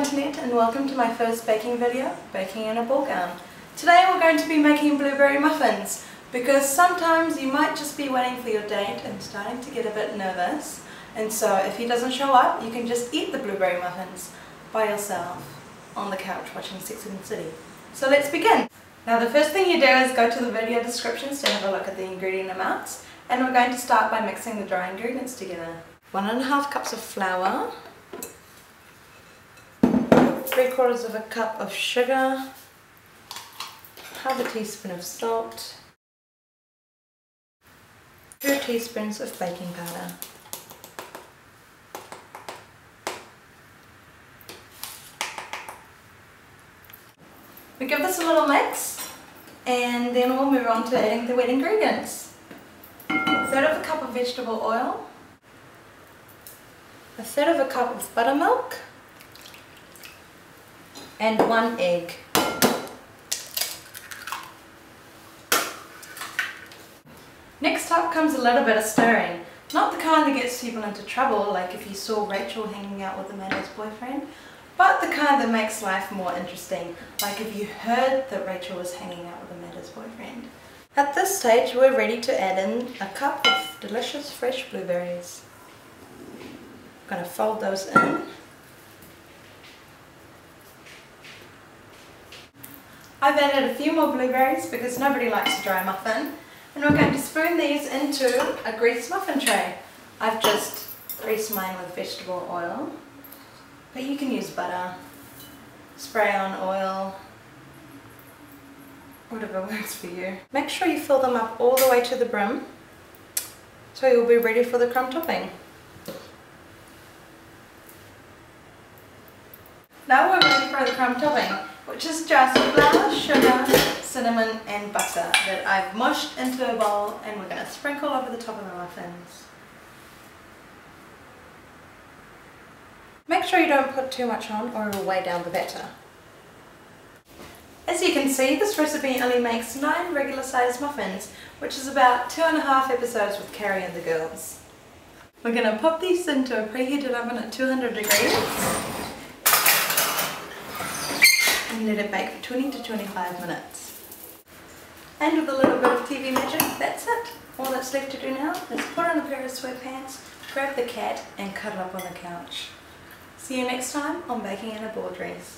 Internet and welcome to my first baking video, baking in a ball gown. Today we're going to be making blueberry muffins because sometimes you might just be waiting for your date and starting to get a bit nervous, and so if he doesn't show up you can just eat the blueberry muffins by yourself on the couch watching Sex and the City. So let's begin. Now the first thing you do is go to the video descriptions to have a look at the ingredient amounts, and we're going to start by mixing the dry ingredients together. 1.5 cups of flour, 3/4 of a cup of sugar, 1/2 teaspoon of salt, 2 teaspoons of baking powder. We give this a little mix and then we'll move on to adding the wet ingredients. 1/3 of a cup of vegetable oil, 1/3 of a cup of buttermilk, and 1 egg. Next up comes a little bit of stirring. Not the kind that gets people into trouble, like if you saw Rachel hanging out with Amanda's boyfriend, but the kind that makes life more interesting, like if you heard that Rachel was hanging out with Amanda's boyfriend. At this stage we're ready to add in a cup of delicious fresh blueberries. I'm going to fold those in. I've added a few more blueberries because nobody likes a dry muffin, and we're going to spoon these into a greased muffin tray. I've just greased mine with vegetable oil, but you can use butter, spray on oil, whatever works for you. Make sure you fill them up all the way to the brim so you'll be ready for the crumb topping. Now we're ready for the crumb topping, which is just flour, sugar, cinnamon and butter that I've mushed into a bowl, and we're going to sprinkle over the top of the muffins. Make sure you don't put too much on or it will weigh down the batter. As you can see, this recipe only makes 9 regular sized muffins, which is about 2.5 episodes with Carrie and the girls. We're going to pop these into a preheated oven at 200 degrees. And let it bake for 20 to 25 minutes. And with a little bit of TV magic, that's it. All that's left to do now is put on a pair of sweatpants, grab the cat and cuddle up on the couch. See you next time on Baking in a Ball Dress.